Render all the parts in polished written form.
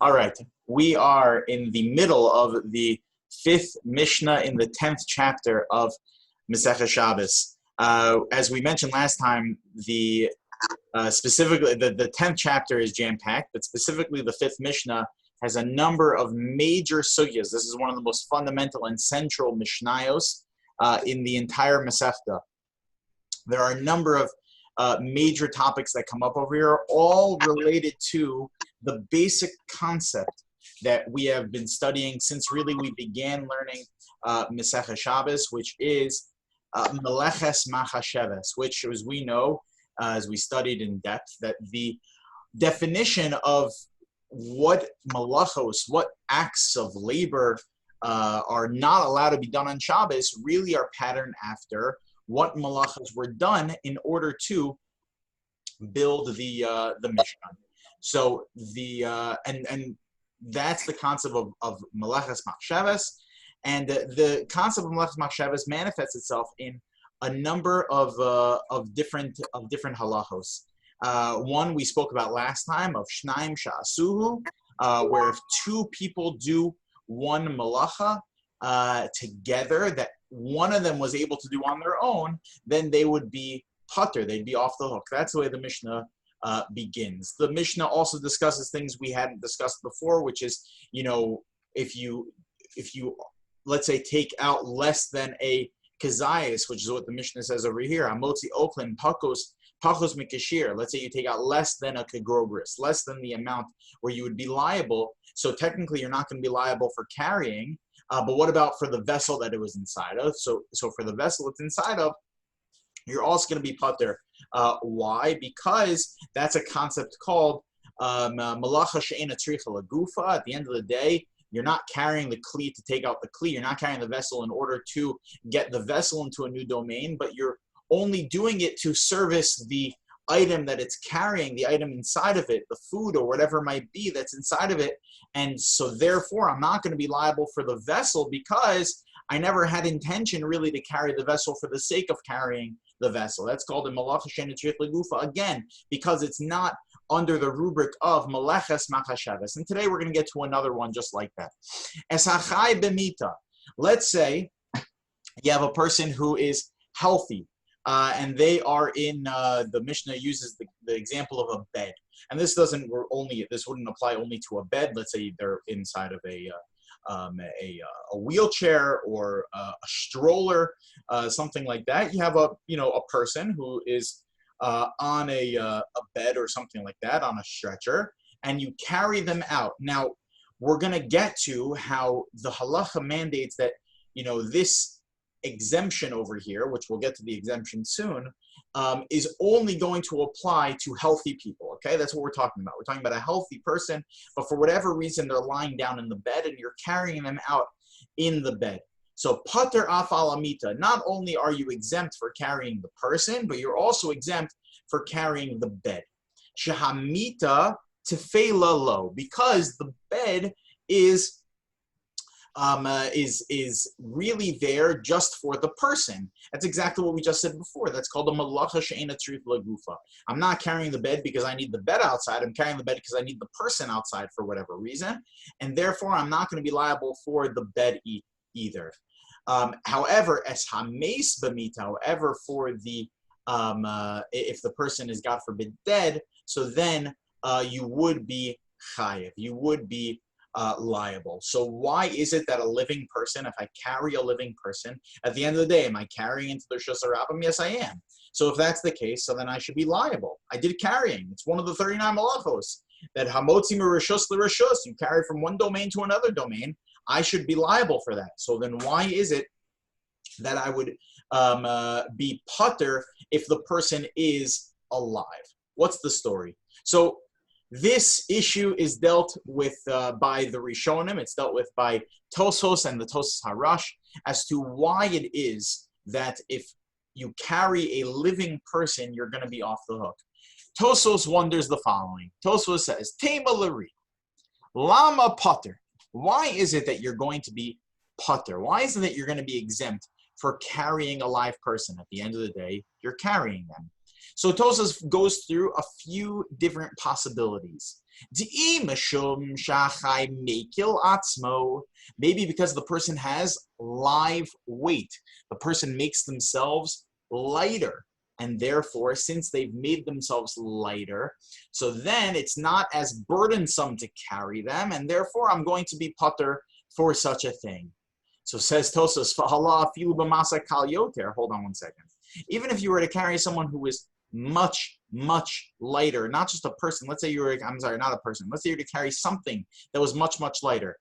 All right, we are in the middle of the fifth Mishnah in the 10th chapter of Masechah Shabbos. As we mentioned last time, specifically the 10th chapter is jam-packed, but specifically the fifth Mishnah has a number of major sugyas. This is one of the most fundamental and central Mishnayos in the entire Masechta. There are a number of major topics that come up over here, all related to the basic concept that we have been studying since really we began learning Masechah Shabbos, which is Meleches Machasheves, which, as we know, as we studied in depth, that the definition of what malachos, what acts of labor are not allowed to be done on Shabbos, really are patterned after what malachos were done in order to build the Mishkan. So and that's the concept of Meleches Machshavas, and the concept of Meleches Machshavas manifests itself in a number of different halachos. One we spoke about last time of Shnaim Sha'asuhu, where if two people do one malacha together that one of them was able to do on their own, then they would be patur, they'd be off the hook. That's the way the Mishnah begins. The Mishnah also discusses things we hadn't discussed before, which is, if you let's say take out less than a kazayas, which is what the Mishnah says over here, amotzi oklin pakos mikashir. Let's say you take out less than a kagogris, less than the amount where you would be liable. So technically you're not going to be liable for carrying, but what about for the vessel that it was inside of? So for the vessel it's inside of, you're also going to be patur. Why? Because that's a concept called malacha she'ena tzricha lagufa. At the end of the day, you're not carrying the kli to take out the kli. You're not carrying the vessel in order to get the vessel into a new domain, but you're only doing it to service the item that it's carrying, the item inside of it, the food or whatever it might be that's inside of it. And so therefore, I'm not going to be liable for the vessel because I never had intention really to carry the vessel for the sake of carrying the vessel. That's called a malacha she'ena tzricha lagufa, again, because it's not under the rubric of meleches machashavas. And today we're going to get to another one just like that. Es hachai b'mita. Let's say you have a person who is healthy, and they are in, the Mishnah uses the example of a bed. And this wouldn't apply only to a bed. Let's say they're inside of a wheelchair or a stroller, something like that. You have a person who is on a bed or something like that, on a stretcher, and you carry them out. Now, we're going to get to how the halacha mandates that, this exemption over here, which we'll get to the exemption soon, is only going to apply to healthy people, okay? That's what we're talking about. We're talking about a healthy person, but for whatever reason, they're lying down in the bed and you're carrying them out in the bed. So, pater af alamita, not only are you exempt for carrying the person, but you're also exempt for carrying the bed. Shahamita tefela lo, because the bed is really there just for the person. That's exactly what we just said before. That's called a malacha she'ena tzricha lagufa. I'm not carrying the bed because I need the bed outside. I'm carrying the bed because I need the person outside for whatever reason, and therefore I'm not going to be liable for the bed either. However, as hameis b'mita, however, for the if the person is, God forbid, dead, so then you would be chayiv. You would be liable. So why is it that a living person, if I carry a living person, at the end of the day, am I carrying into the Rishus HaRabim? Yes, I am. So if that's the case, so then I should be liable. I did carrying. It's one of the 39 malachos that hamotzi merishus l'rishus, you carry from one domain to another domain. I should be liable for that. So then why is it that I would be patur if the person is alive? What's the story? So this issue is dealt with by the Rishonim. It's dealt with by Tosos and the Tosos Harash as to why it is that if you carry a living person, you're going to be off the hook. Tosos wonders the following. Tosos says, Tema Lari, Lama Pater. Why is it that you're going to be patur? Why is it that you're going to be exempt for carrying a live person? At the end of the day, you're carrying them. So Tosas goes through a few different possibilities. Maybe because the person has live weight. The person makes themselves lighter. And therefore, since they've made themselves lighter, so then it's not as burdensome to carry them, and therefore I'm going to be patur for such a thing. So says Tosos, hold on one second. Even if you were to carry someone who is much, much lighter, not just a person, let's say you were, I'm sorry, not a person, let's say you were to carry something that was much, much lighter,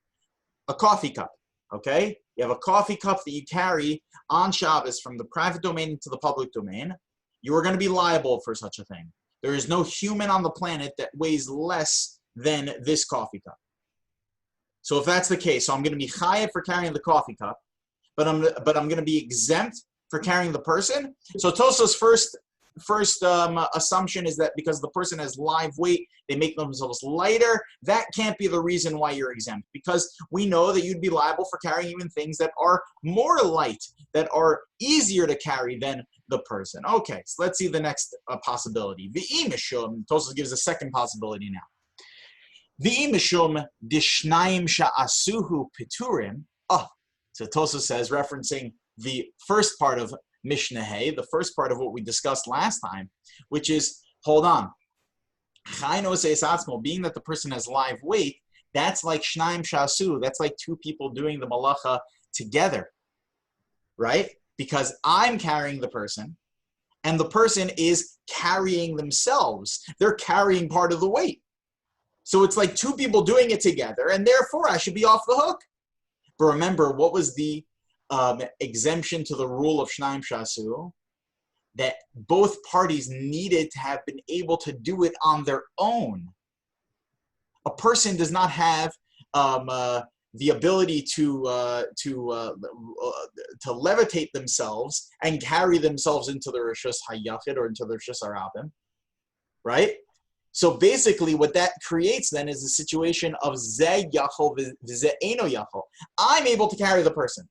a coffee cup, okay? You have a coffee cup that you carry on Shabbos from the private domain into the public domain. You are going to be liable for such a thing. There is no human on the planet that weighs less than this coffee cup. So if that's the case, so I'm going to be chayav for carrying the coffee cup, but I'm going to be exempt for carrying the person. So Tosos' first assumption is that because the person has live weight, they make themselves lighter. That can't be the reason why you're exempt, because we know that you'd be liable for carrying even things that are more light, that are easier to carry than the person. Okay, so let's see the next possibility. V'imishum, Tosos gives a second possibility now. V'imishum dishnayim sha'asuhu piturim. So Tosos says, referencing the first part of Mishnah Hay, the first part of what we discussed last time, which is, hold on, being that the person has live weight, that's like shnayim sha'asu, that's like two people doing the malacha together, right? Because I'm carrying the person, and the person is carrying themselves. They're carrying part of the weight. So it's like two people doing it together, and therefore I should be off the hook. But remember, what was the exemption to the rule of Shnayim Shasu? That both parties needed to have been able to do it on their own. A person does not have the ability to levitate themselves and carry themselves into the Rishus HaYachid or into the Rishus HaRabim, right? So basically what that creates then is a situation of Zeh Yachol v'Zeh Eino Yachol. I'm able to carry the person.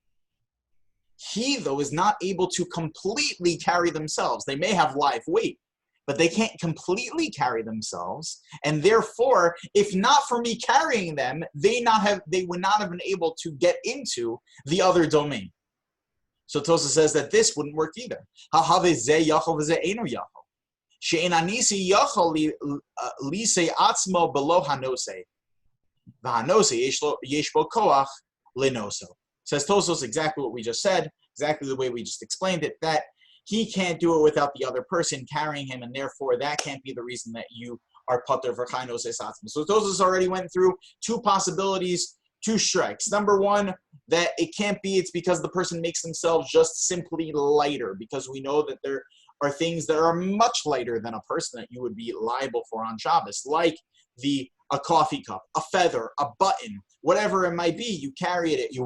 He, though, is not able to completely carry themselves. They may have live weight, but they can't completely carry themselves. And therefore, if not for me carrying them, they would not have been able to get into the other domain. So Tosa says that this wouldn't work either. Says Tosos exactly what we just said, exactly the way we just explained it, that he can't do it without the other person carrying him, and therefore that can't be the reason that you are patur for chaynose atzmo. So Tosos already went through two possibilities, two strikes. Number one, that it can't be, it's because the person makes themselves just simply lighter, because we know that there are things that are much lighter than a person that you would be liable for on Shabbos, like a coffee cup, a feather, a button, whatever it might be. You carry it, your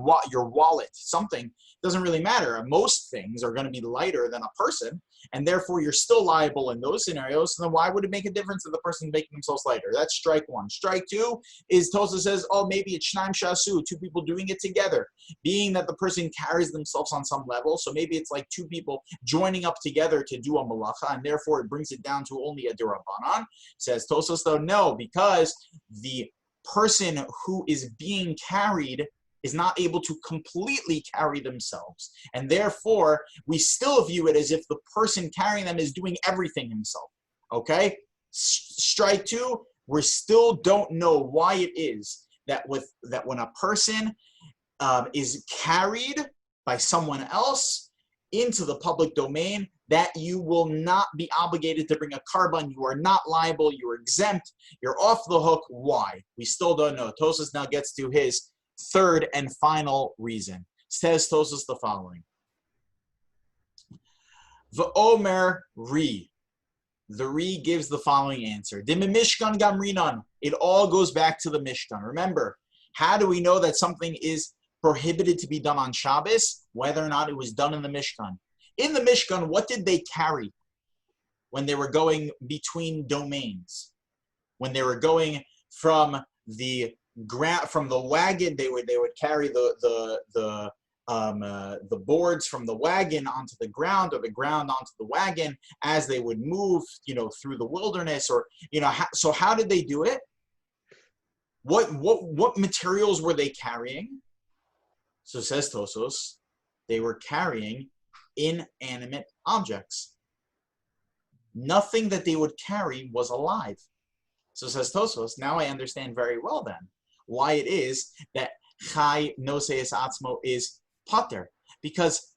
wallet, something, doesn't really matter. Most things are going to be lighter than a person, and therefore you're still liable in those scenarios. So then why would it make a difference if the person making themselves lighter? That's strike one. Strike two is Tosa says, maybe it's shnaim shasu, two people doing it together, being that the person carries themselves on some level. So maybe it's like two people joining up together to do a malacha, and therefore it brings it down to only a durabanan. Says Tosos, though, no, because the person who is being carried is not able to completely carry themselves. And therefore, we still view it as if the person carrying them is doing everything himself. Okay? Strike two, we still don't know why it is that when a person is carried by someone else into the public domain, that you will not be obligated to bring a carbon. You are not liable. You are exempt. You're off the hook. Why? We still don't know. Tosos now gets to his third and final reason. Says Tosos the following. V'omer ri. The ri gives the following answer. Mishkan gamrinan. It all goes back to the Mishkan. Remember, how do we know that something is prohibited to be done on Shabbos? Whether or not it was done in the Mishkan. In the Mishkan, what did they carry when they were going between domains? When they were going from the wagon, they would carry the boards from the wagon onto the ground, or the ground onto the wagon as they would move, through the wilderness, or so how did they do it? What materials were they carrying? So says Tosos, they were carrying inanimate objects. Nothing that they would carry was alive. So says Tosos, now I understand very well then why it is that Chai Noseis Atzmo is pater. Because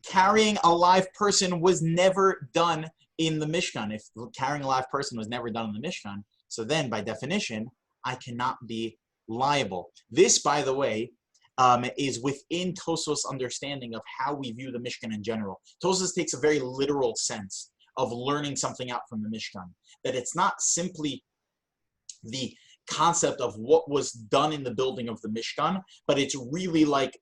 carrying a live person was never done in the Mishkan. If carrying a live person was never done in the Mishkan, so then by definition, I cannot be liable. This, by the way, is within Tosos' understanding of how we view the Mishkan in general. Tosos takes a very literal sense of learning something out from the Mishkan, that it's not simply the concept of what was done in the building of the Mishkan, but it's really like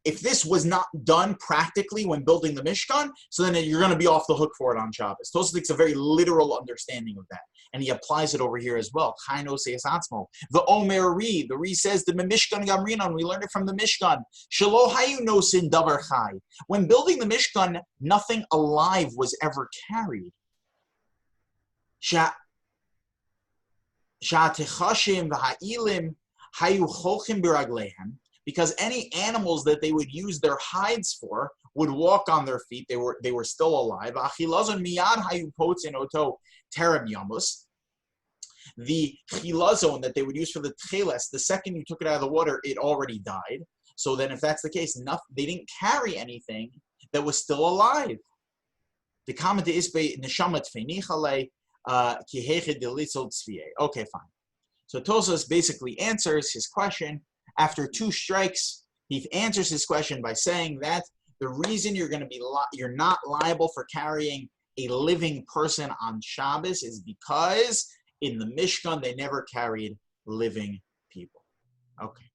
if this was not done practically when building the Mishkan, so then you're going to be off the hook for it on Shabbos. Tosos takes a very literal understanding of that, and he applies it over here as well. The Omer Ri, the Ri says the Mishkan Gamrinan. We learned it from the Mishkan. Shelo hayu nosin davar chai. When building the Mishkan, nothing alive was ever carried. Sha'atechashim v'ha'ilim hayu cholchim b'ragleihem. Because any animals that they would use their hides for would walk on their feet. They were still alive. The chilazon that they would use for the tcheles, the second you took it out of the water, it already died. So then if that's the case, they didn't carry anything that was still alive. The comment is neshamat fenichale kiheche delitzel tzviye. Okay, fine. So Tosos basically answers his question. After two strikes, he answers his question by saying that the reason you're not liable for carrying a living person on Shabbos is because in the Mishkan they never carried living people. Okay.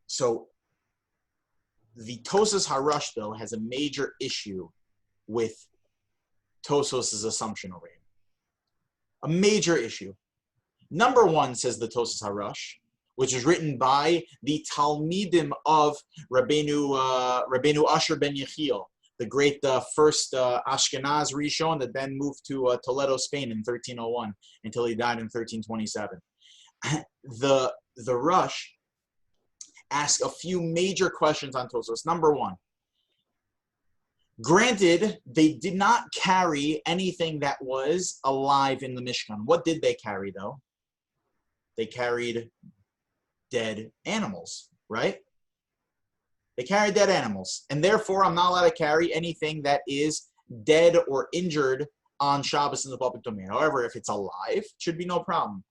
So the Tosos Harush though has a major issue with Tosos' assumption over here. A major issue. Number one, says the Tosos Harush, which is written by the Talmidim of Rabbeinu Asher ben Yechiel, the great first Ashkenaz Rishon that then moved to Toledo, Spain in 1301 until he died in 1327. The Rush asks a few major questions on Tosos. Number one, granted, they did not carry anything that was alive in the Mishkan. What did they carry, though? They carried dead animals, right? They carry dead animals, and therefore I'm not allowed to carry anything that is dead or injured on Shabbos in the public domain. However, if it's alive, it should be no problem.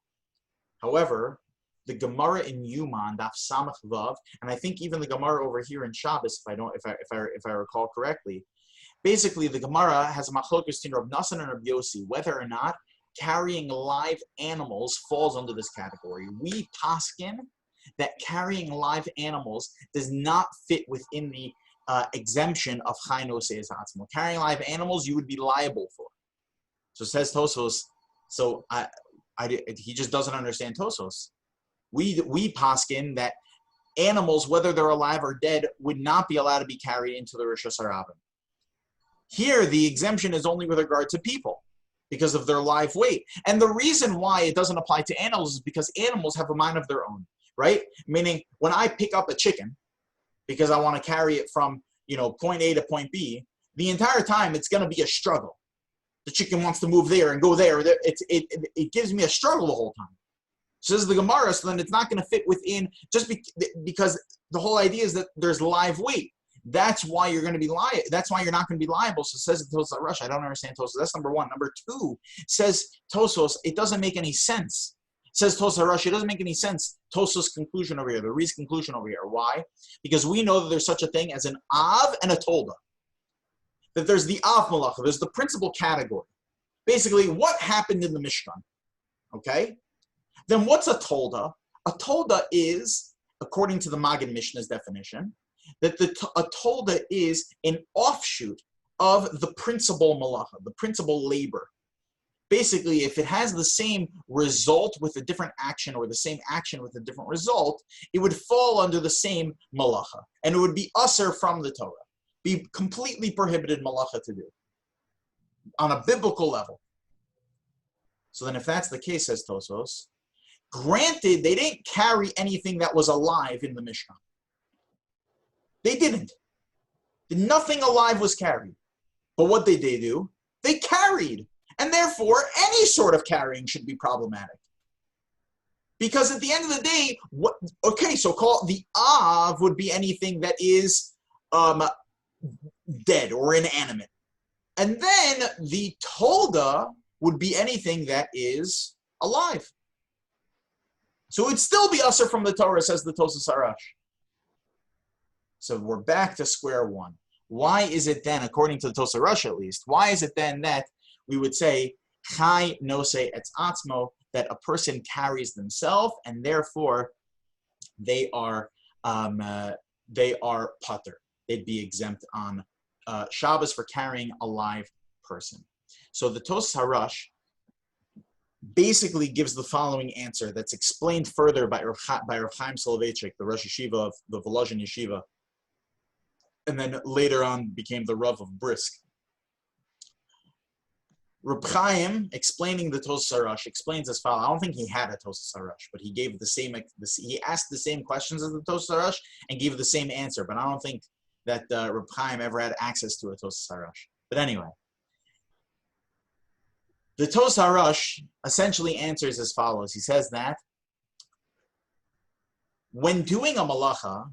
However, the Gemara in Yuman, Daf Samach Vav, and I think even the Gemara over here in Shabbos, if I recall correctly, basically the Gemara has a machlokes between Rav Nassan and Rav Yossi whether or not carrying live animals falls under this category. We paskin that carrying live animals does not fit within the exemption of Chai Noseis Atzmo. Carrying live animals you would be liable for. So says Tosos. So he just doesn't understand Tosos. We paskin that animals, whether they're alive or dead, would not be allowed to be carried into the Rosh Hashanah. Here, the exemption is only with regard to people because of their live weight. And the reason why it doesn't apply to animals is because animals have a mind of their own. Right? Meaning, when I pick up a chicken because I want to carry it from, point A to point B, the entire time it's going to be a struggle. The chicken wants to move there and go there. It gives me a struggle the whole time. Says the Gemara, so then it's not going to fit within, because the whole idea is that there's live weight. That's why you're going to be That's why you're not going to be liable. So says Tosos Rush, I don't understand Tosos. That's number one. Number two, says Tosos, it doesn't make any sense. Says Tosos Rush, it doesn't make any sense. Tosos' conclusion over here, the Re's conclusion over here. Why? Because we know that there's such a thing as an Av and a Tolda. That there's the Av Malacha, there's the principal category. Basically, what happened in the Mishkan? Okay? Then what's a Tolda? A Tolda is, according to the Magen Mishnah's definition, that a Tolda is an offshoot of the principal Malacha, the principal labor. Basically, if it has the same result with a different action or the same action with a different result, it would fall under the same malacha. And it would be usher from the Torah. Be completely prohibited malacha to do. On a biblical level. So then if that's the case, says Tosos, granted, they didn't carry anything that was alive in the Mishnah. They didn't. Nothing alive was carried. But what did they do? They carried. And therefore, any sort of carrying should be problematic. Because at the end of the day, so call the Av would be anything that is dead or inanimate. And then the Tolda would be anything that is alive. So it would still be usher from the Torah, says the Tosas Harash. So we're back to square one. Why is it then, according to the Tosas Harash at least, why is it then that we would say, Chai nose etz atzmo, that a person carries themselves, and therefore they are pater. They'd be exempt on Shabbos for carrying a live person. So the Tosas Harash basically gives the following answer that's explained further by Rav Chaim Soloveitchik, the Rosh Yeshiva of the Volozhin Yeshiva, and then later on became the Rav of Brisk. Reb Chaim, explaining the Tosas Harash, explains as follows. I don't think he had a Tosas Harash, but he gave he asked the same questions as the Tosas Harash and gave the same answer. But I don't think that Reb Chaim ever had access to a Tosas Harash. But anyway, the Tosas Harash essentially answers as follows. He says that when doing a malacha,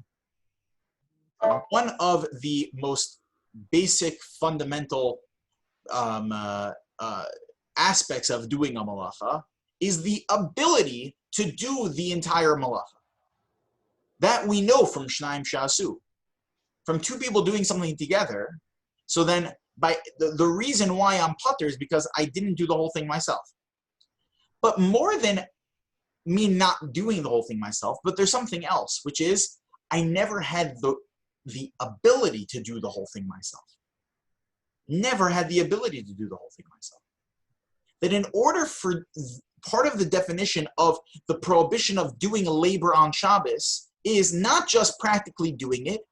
one of the most basic, fundamental aspects of doing a malacha is the ability to do the entire malacha. That we know from Shnaim Shasu, from two people doing something together. So then, by the reason why I'm pater is because I didn't do the whole thing myself. But more than me not doing the whole thing myself, but there's something else, which is I never had the ability to do the whole thing myself. Never had the ability to do the whole thing myself. That in order for part of the definition of the prohibition of doing labor on Shabbos is not just practically doing it,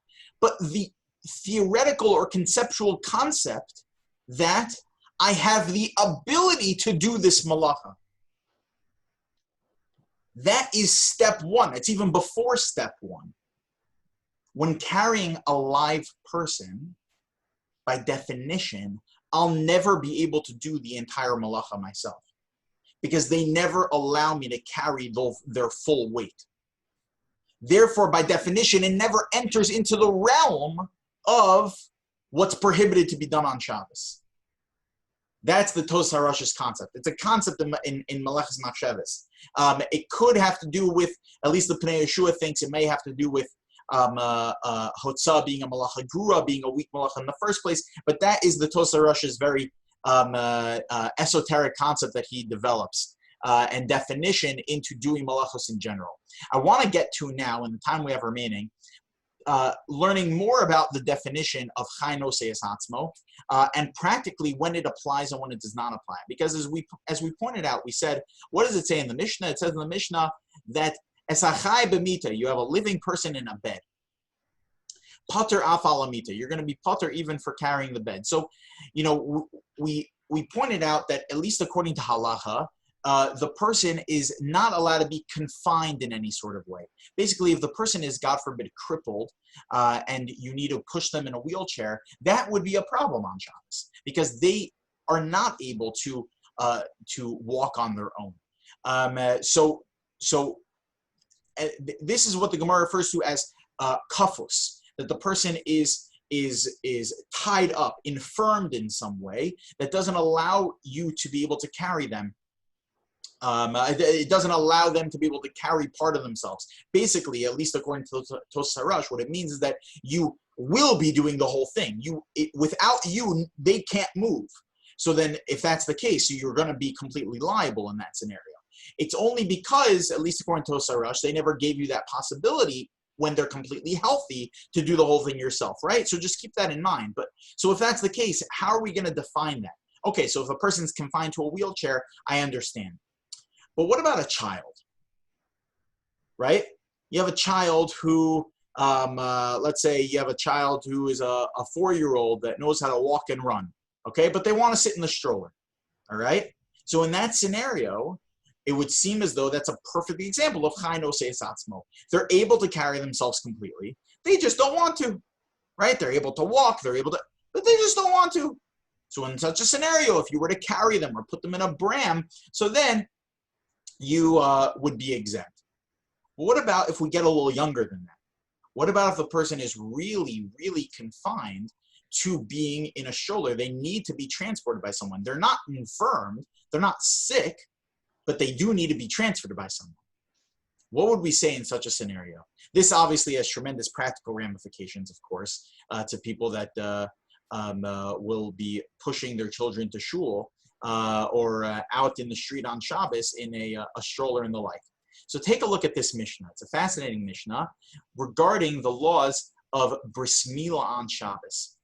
but the theoretical or conceptual concept that I have the ability to do this malacha. That is step one. It's even before step one. When carrying a live person, by definition, I'll never be able to do the entire malacha myself because they never allow me to carry their full weight. Therefore, by definition, it never enters into the realm of what's prohibited to be done on Shabbos. That's the Tosas Harash's concept. It's a concept in Meleches Machshavos. It could have to do with, at least the Pnei Yeshua thinks it may have to do with Hotzah being a malacha gura, being a weak malacha in the first place, but that is the Tosas Harash's very esoteric concept that he develops and definition into doing malachos in general. I want to get to now, in the time we have remaining, learning more about the definition of Chai Nosei Es Atzmo and practically when it applies and when it does not apply. Because as we pointed out, we said, what does it say in the Mishnah? It says in the Mishnah that Es Achai B'mita, you have a living person in a bed. Pater Af Alamita, you're going to be pater even for carrying the bed. So, we pointed out that at least according to halacha, the person is not allowed to be confined in any sort of way. Basically, if the person is, God forbid, crippled and you need to push them in a wheelchair, that would be a problem on Shabbos because they are not able to walk on their own. So this is what the Gemara refers to as kafus, that the person is tied up, infirmed in some way that doesn't allow you to be able to carry them. It doesn't allow them to be able to carry part of themselves. Basically, at least according to Tosas Harash, what it means is that you will be doing the whole thing. Without you, they can't move. So then, if that's the case, you're going to be completely liable in that scenario. It's only because, at least according to Tosas Harash, they never gave you that possibility when they're completely healthy to do the whole thing yourself, right? So just keep that in mind. But so if that's the case, how are we going to define that? Okay, so if a person's confined to a wheelchair, I understand. But what about a child, right? You have a child who, let's say you have a child who is a 4-year-old that knows how to walk and run, okay? But they want to sit in the stroller, all right? So in that scenario, it would seem as though that's a perfect example of Chai no seis atzmo. They're able to carry themselves completely. They just don't want to, right? They're able to walk, but they just don't want to. So in such a scenario, if you were to carry them or put them in a bram, so then you would be exempt. But what about if we get a little younger than that? What about if the person is really, really confined to being in a stroller? They need to be transported by someone. They're not infirmed, they're not sick, but they do need to be transferred by someone. What would we say in such a scenario? This obviously has tremendous practical ramifications, of course, to people that will be pushing their children to shul or out in the street on Shabbos in a stroller and the like. So take a look at this Mishnah. It's a fascinating Mishnah regarding the laws of bris milah on Shabbos.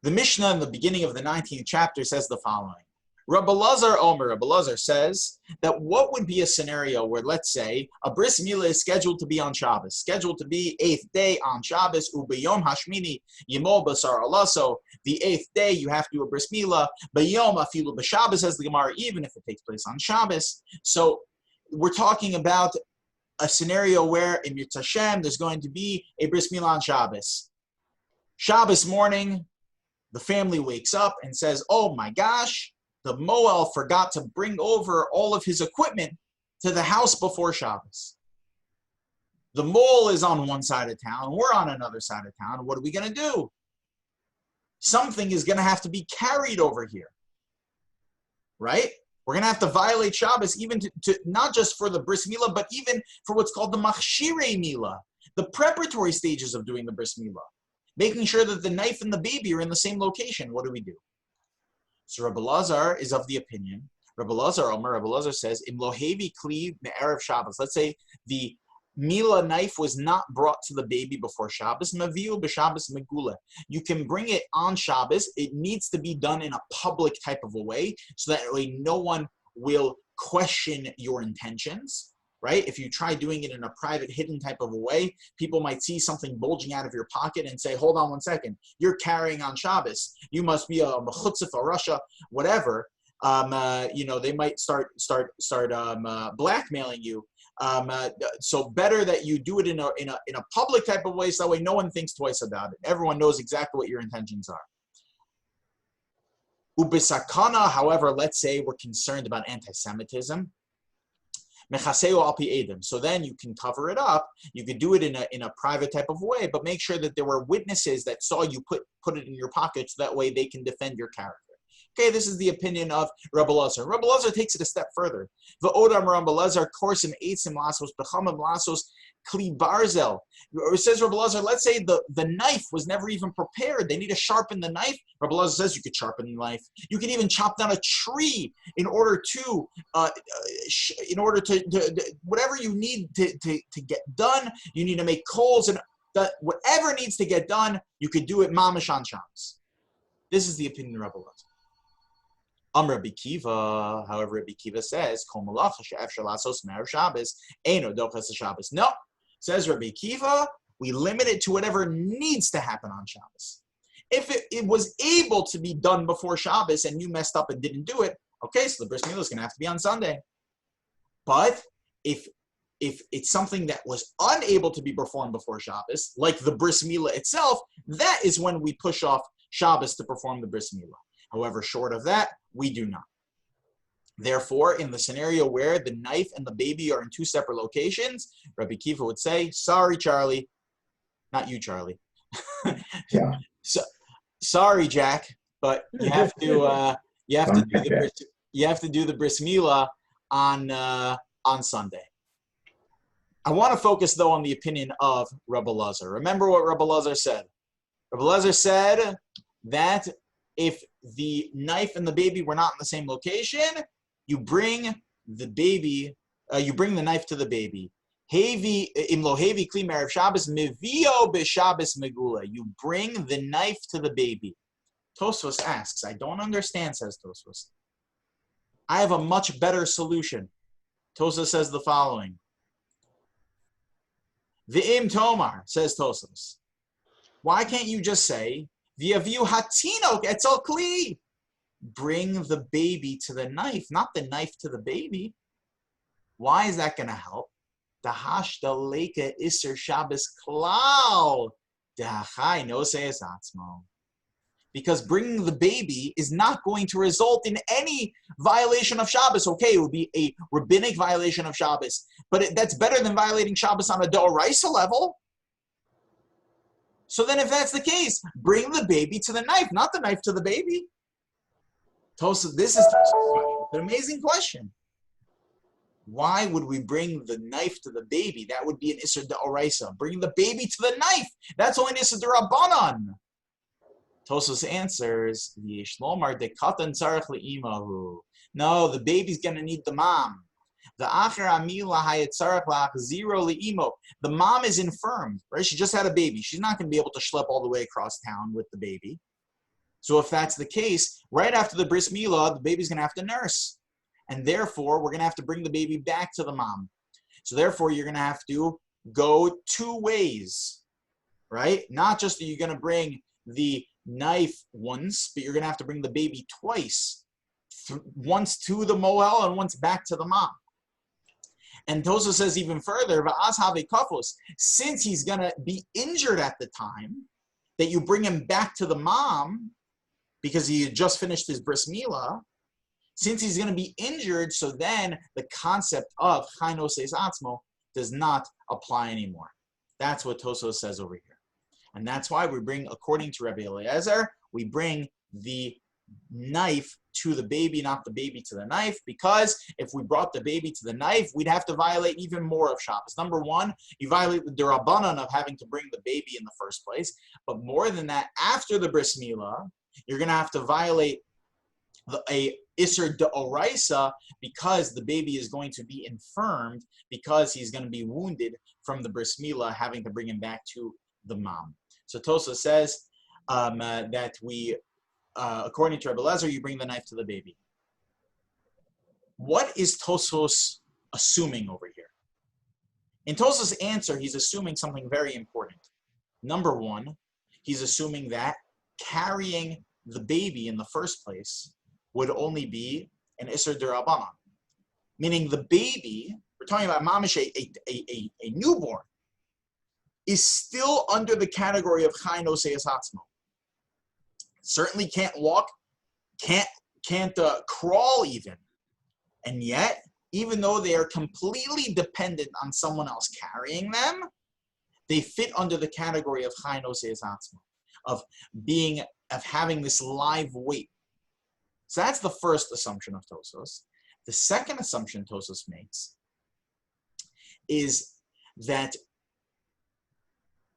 The Mishnah in the beginning of the 19th chapter says the following. Rabbi Lazar says that what would be a scenario where, let's say, a bris milah is scheduled to be on Shabbos, scheduled to be 8th day on Shabbos, ubeyom hashmini yimol basar alaso, the 8th day you have to do a bris milah, beyom afilu b'Shabbos, says the Gemara, even if it takes place on Shabbos. So we're talking about a scenario where in Yirtzeh Hashem there's going to be a bris milah on Shabbos. Shabbos morning, the family wakes up and says, oh my gosh, the Moel forgot to bring over all of his equipment to the house before Shabbos. The mole is on one side of town, we're on another side of town. What are we going to do? Something is going to have to be carried over here, right? We're going to have to violate Shabbos even to not just for the bris milah, but even for what's called the machshirei milah, the preparatory stages of doing the bris milah, making sure that the knife and the baby are in the same location. What do we do? So Rabbi Lazar is of the opinion. Rabbi Lazar says, "Im lohevi kli me'erev Shabbos." Let's say the milah knife was not brought to the baby before Shabbos. Maviu b'Shabbos megula. You can bring it on Shabbos. It needs to be done in a public type of a way, so that way no one will question your intentions. Right? If you try doing it in a private, hidden type of a way, people might see something bulging out of your pocket and say, hold on one second, you're carrying on Shabbos. You must be a mechutzif, a Russia, whatever. They might start blackmailing you. So better that you do it in a public type of way, so that way no one thinks twice about it. Everyone knows exactly what your intentions are. Ubisakana, however, let's say we're concerned about anti-Semitism. So then you can cover it up. You could do it in a private type of way, but make sure that there were witnesses that saw you put it in your pocket, so that way they can defend your character. Okay, this is the opinion of Rabbi Lazar. Rabbi Lazar takes it a step further. V'odam Rabbi Lazar korsim eitzim lasos b'chamim lasos kli barzel. It says Rabbi Lazar, let's say the knife was never even prepared. They need to sharpen the knife. Rabbi Lazar says you could sharpen the knife. You can even chop down a tree in order to whatever you need to get done. You need to make coals and whatever needs to get done, you could do it mamash on Shabbos. This is the opinion of Rabbi Lazar. Rabbi Kiva, however, Rabbi Kiva says, no, says Rabbi Kiva, we limit it to whatever needs to happen on Shabbos. If it was able to be done before Shabbos and you messed up and didn't do it, okay, so the bris milah is going to have to be on Sunday. But if it's something that was unable to be performed before Shabbos, like the bris milah itself, that is when we push off Shabbos to perform the bris milah. However, short of that, we do not. Therefore, in the scenario where the knife and the baby are in two separate locations, Rabbi Kiva would say, sorry, Charlie. Not you, Charlie. Yeah. So, sorry, Jack, but you have to do the bris milah on Sunday. I want to focus, though, on the opinion of Rabbi Lazar. Remember what Rabbi Lazar said. Rabbi Lazar said that if the knife and the baby were not in the same location, you bring the knife to the baby. Imlo hevi kli me'erev Shabbos mevio b'Shabbos megula. You bring the knife to the baby. Tosfos asks, I don't understand, says Tosfos. I have a much better solution. Tosfos says the following. V'im tomar, says Tosfos. Why can't you just say, V'yaviu hatinok etzel kli? bring the baby to the knife, not the knife to the baby. Why is that going to help? Dahash daleka iser Shabbos klal dahachai no seis atzmo. Because bringing the baby is not going to result in any violation of Shabbos. Okay, it would be a rabbinic violation of Shabbos, but that's better than violating Shabbos on a d'oraisa level. So then if that's the case, bring the baby to the knife, not the knife to the baby. Tosa, this is an amazing question. Why would we bring the knife to the baby? That would be an Isser d'oraisa. Bring the baby to the knife. That's only an Isser d'Rabbanan. Tosos answers, no, the baby's going to need the mom. The mom is infirm, right? She just had a baby. She's not going to be able to schlep all the way across town with the baby. So if that's the case, right after the bris milah, the baby's going to have to nurse. And therefore, we're going to have to bring the baby back to the mom. So therefore, you're going to have to go two ways, right? Not just that you're going to bring the knife once, but you're going to have to bring the baby twice. Once to the mohel and once back to the mom. And Tosa says even further, since he's going to be injured at the time, that you bring him back to the mom, because he had just finished his bris milah, since he's going to be injured, so then the concept of chai no seis atzmo does not apply anymore. That's what Tosos says over here. And that's why we bring, according to Rabbi Eliezer, we bring the knife to the baby, not the baby to the knife, because if we brought the baby to the knife, we'd have to violate even more of Shabbos. Number one, you violate the d'Rabbanan of having to bring the baby in the first place. But more than that, after the bris milah, you're going to have to violate a Isser d'oraisa, because the baby is going to be infirmed, because he's going to be wounded from the bris milah, having to bring him back to the mom. So Tosa says that we, according to Rabbi Eliezer, you bring the knife to the baby. What is Tosos assuming over here? In Tosa's answer, he's assuming something very important. Number one, he's assuming that carrying the baby in the first place would only be an Isser d'Rabbanan. Meaning the baby, we're talking about mamish, a newborn, is still under the category of chai no seis atzmo. Certainly can't walk, can't crawl even. And yet, even though they are completely dependent on someone else carrying them, they fit under the category of chai no seis atzmo, of having this live weight. So that's the first assumption of Tosos. The second assumption Tosos makes is that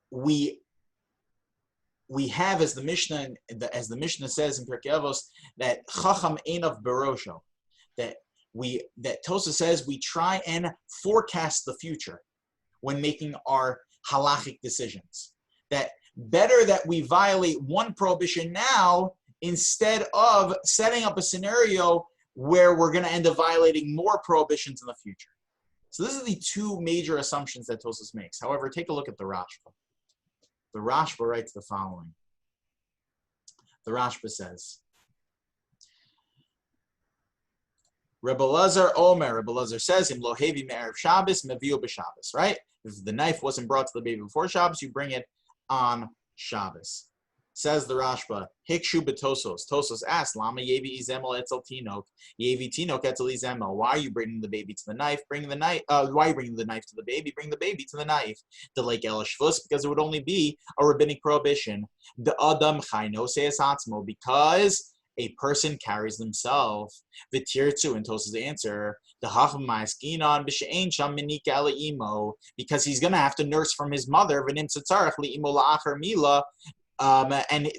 we have, as the Mishnah says in Pirkei Avos, that Chacham einav berosho, that Tosos says we try and forecast the future when making our halachic decisions. That better that we violate one prohibition now instead of setting up a scenario where we're going to end up violating more prohibitions in the future. So this is the two major assumptions that Tosos makes. However, take a look at the Rashba. The Rashba writes the following. The Rashba says, Rebbe Eliezer says, Im lo hevi me'erev Shabbos, meviu b'Shabbos, right? If the knife wasn't brought to the baby before Shabbos, you bring it on Shabbos. Says the Rashba, Hikshu b'Tosos. Tosos asks, Lama yevi izemel etzel tinok, yevi tinok etzel izemel. Why are you bringing the baby to the knife? Bring the knife. Why are you bringing the knife to the baby? Bring the baby to the knife. The lake el shvus, because it would only be a rabbinic prohibition. The adam chai no seis atzmo, because a person carries themselves. V'tirtzu, and Tosos' answer, the hacham ma'askinon b'she'ein sham minika ela imo, because he's going to have to nurse from his mother. V'nim tzatzarech li'imo la'achar milah. And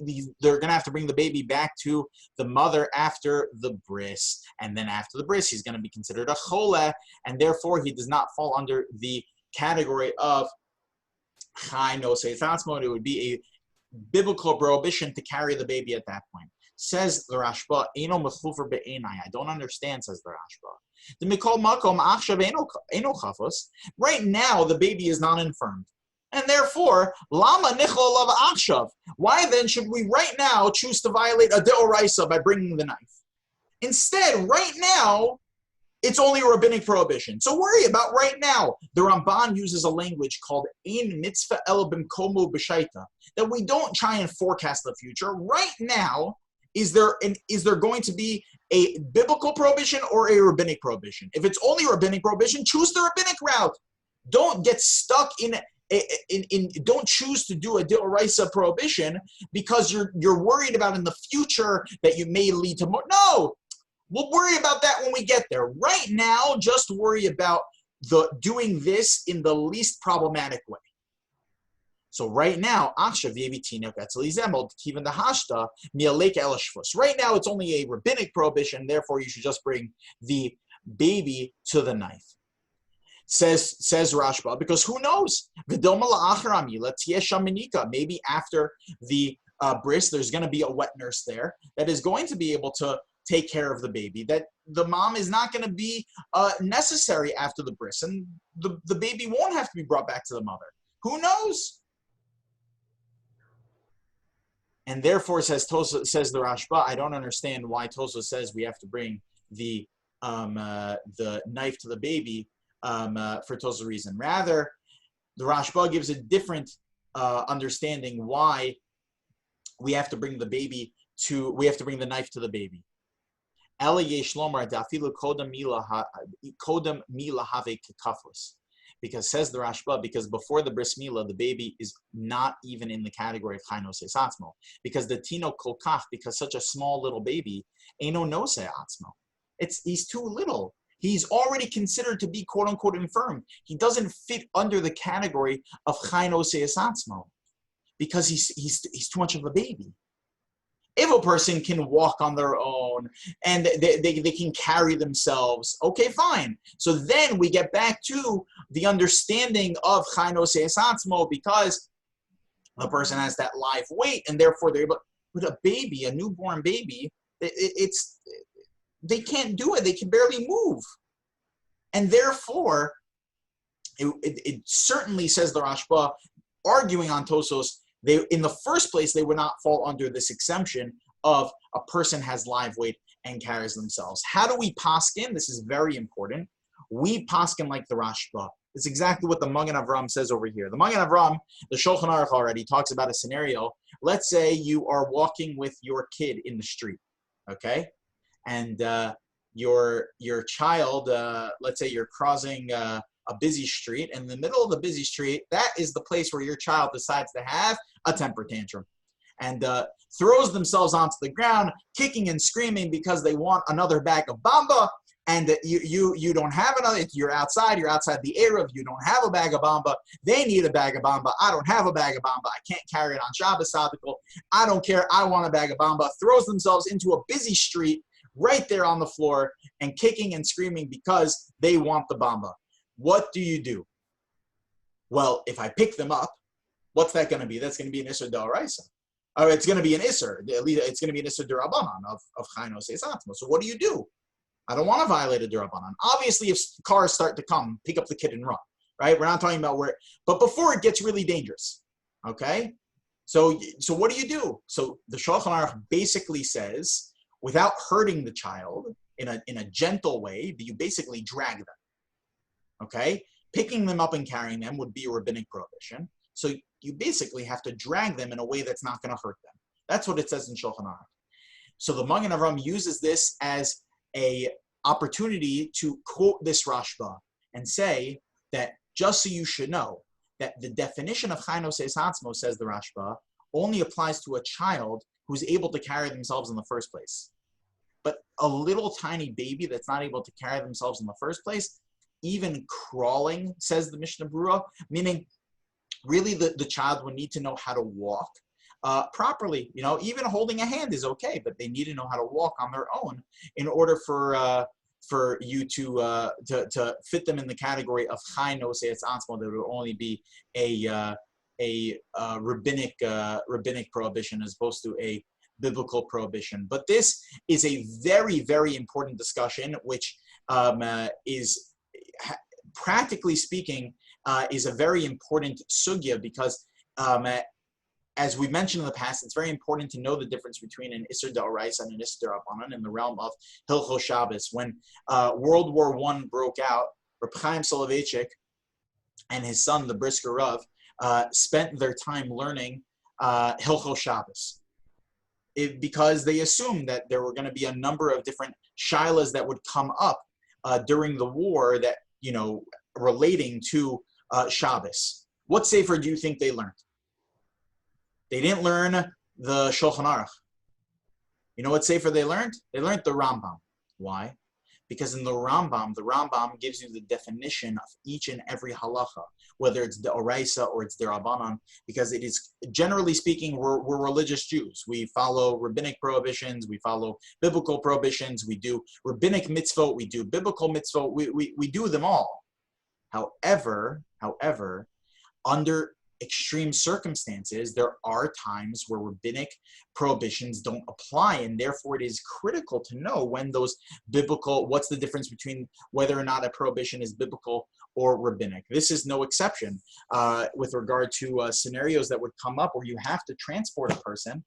they're going to have to bring the baby back to the mother after the bris. And then after the bris, he's going to be considered a chole, and therefore he does not fall under the category of chai no seis atzmo. It would be a biblical prohibition to carry the baby at that point. Says the Rashba, Eino mechufer be'enai. I don't understand, says the Rashba. The mikol makom achshav eino chafos. Right now, the baby is not infirmed. And therefore, lama nichol lav achshav. Why then should we right now choose to violate a deoraisa by bringing the knife? Instead, right now, it's only a rabbinic prohibition. So worry about right now. The Ramban uses a language called ein mitzvah el b'mkomo b'shaita, that we don't try and forecast the future. Right now, is there going to be a biblical prohibition or a rabbinic prohibition? If it's only a rabbinic prohibition, choose the rabbinic route. Don't get stuck don't choose to do a d'oraisa prohibition because you're worried about in the future that you may lead to more. No. We'll worry about that when we get there. Right now, just worry about doing this in the least problematic way. So right now, right now it's only a rabbinic prohibition, therefore you should just bring the baby to the knife. Says Rashba, because who knows? Maybe after the bris, there's going to be a wet nurse there that is going to be able to take care of the baby, that the mom is not going to be necessary after the bris, and the baby won't have to be brought back to the mother. Who knows? And therefore, says the Rashba, I don't understand why Tosa says we have to bring the knife to the baby for Tosa's reason. Rather, the Rashba gives a different understanding why we have to bring the knife to the baby. Because says the Rashba, because before the bris milah, the baby is not even in the category of chaynos atzmo. Because the tino kolkach, because such a small little baby, eino nose atzmo. He's too little. He's already considered to be quote unquote infirm. He doesn't fit under the category of chaynos atzmo because he's too much of a baby. If a person can walk on their own and they can carry themselves, okay, fine. So then we get back to the understanding of chaynos atzmo because the person has that live weight and therefore they're able. With a baby, a newborn baby, they can't do it. They can barely move, and therefore, it certainly says the Rashba, arguing on Tosos. In the first place, they would not fall under this exemption of a person has live weight and carries themselves. How do we paskin? This is very important. We paskin like the Rashba. It's exactly what the Magen Avram says over here. The Magen Avram, the Shulchan Aruch already talks about a scenario. Let's say you are walking with your kid in the street, okay? And your child, let's say you're crossing a busy street. In the middle of the busy street, that is the place where your child decides to have a temper tantrum and throws themselves onto the ground, kicking and screaming because they want another bag of bamba, and you don't have another. You're outside the Erev, you don't have a bag of bamba. They need a bag of bamba. I don't have a bag of bamba. I can't carry it on Shabbos Sadical. I don't care. I want a bag of bamba. Throws themselves into a busy street right there on the floor and kicking and screaming because they want the bamba. What do you do? Well, if I pick them up, what's that going to be? That's going to be an Isser D'Oraisa. Or it's going to be an Isser. It's going to be an Isser D'Rabanan of chaynos atzmo. So what do? I don't want to violate a D'Rabanan. Obviously, if cars start to come, pick up the kid and run, right? We're not talking about where, but before it gets really dangerous, okay? So what do? So the Shulchan Aruch basically says, without hurting the child in a gentle way, you basically drag them, okay? Picking them up and carrying them would be a rabbinic prohibition. So you basically have to drag them in a way that's not going to hurt them. That's what it says in Shulchan Aruch. So the Magen Avram uses this as a opportunity to quote this Rashba and say that just so you should know that the definition of chaynos atzmo, says the Rashba, only applies to a child who's able to carry themselves in the first place. But a little tiny baby that's not able to carry themselves in the first place, even crawling, says the Mishnah Berurah, meaning really the child would need to know how to walk properly. Even holding a hand is okay, but they need to know how to walk on their own in order for you to fit them in the category of chaynos atzmo. There would only be a rabbinic prohibition as opposed to a biblical prohibition. But this is a very, very important discussion, which is, practically speaking, is a very important sugya because as we mentioned in the past, it's very important to know the difference between an Isser D'Oraisa and an Isser D'Rabbanan in the realm of Hilchos Shabbos. When World War I broke out, Reb Chaim Soloveitchik and his son, the Brisker Rav, spent their time learning Hilchos Shabbos. Because they assumed that there were going to be a number of different shilas that would come up during the war that, relating to Shabbos. What sefer do you think they learned? They didn't learn the Shulchan Aruch. You know what sefer they learned? They learned the Rambam. Why? Because in the Rambam gives you the definition of each and every halacha, whether it's the Oraisa or it's the Rabbanan, because it is, generally speaking, we're religious Jews. We follow rabbinic prohibitions, we follow biblical prohibitions, we do rabbinic mitzvot, we do biblical mitzvot, we do them all. However, under extreme circumstances, there are times where rabbinic prohibitions don't apply, and therefore it is critical to know when those biblical, what's the difference between whether or not a prohibition is biblical or rabbinic. This is no exception with regard to scenarios that would come up where you have to transport a person.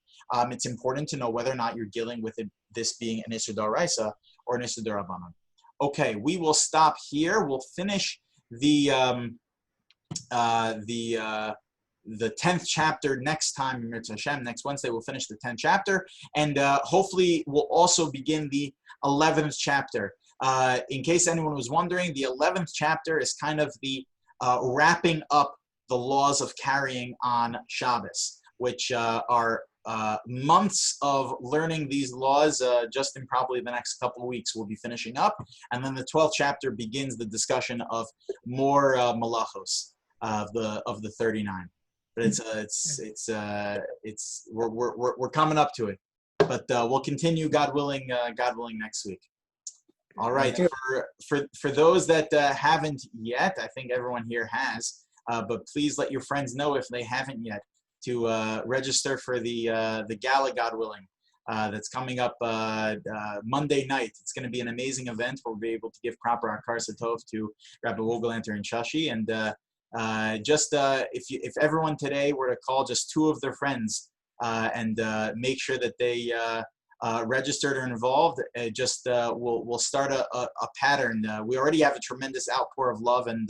It's important to know whether or not you're dealing with this being an Isser D'Oraisa or an Isser D'Rabbanan. Okay, we will stop here. We'll finish the 10th chapter next time, Mirza Hashem. Next Wednesday, we'll finish the 10th chapter, and hopefully we'll also begin the 11th chapter. In case anyone was wondering, the 11th chapter is kind of the wrapping up the laws of carrying on Shabbos, which are months of learning these laws. Just in probably the next couple of weeks, we'll be finishing up, and then the 12th chapter begins the discussion of more malachos of the 39. But we're coming up to it. But we'll continue, God willing, next week. All right. For those that haven't yet, I think everyone here has. But please let your friends know if they haven't yet to register for the gala, God willing, that's coming up Monday night. It's going to be an amazing event where we'll be able to give proper Akar Satov to Rabbi Wogelanter and Shashi. And if everyone today were to call just two of their friends and make sure that they registered or involved, we'll start a pattern. We already have a tremendous outpour of love and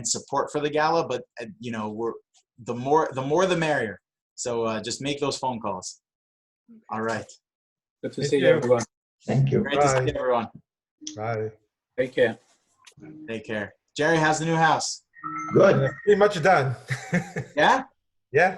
support for the gala, but the more the merrier. So just make those phone calls. All right. Good to see you, everyone. Thank you. Great to see everyone. Bye. Take care. Take care. Jerry, how's the new house? Good. Pretty much done. Yeah? Yeah.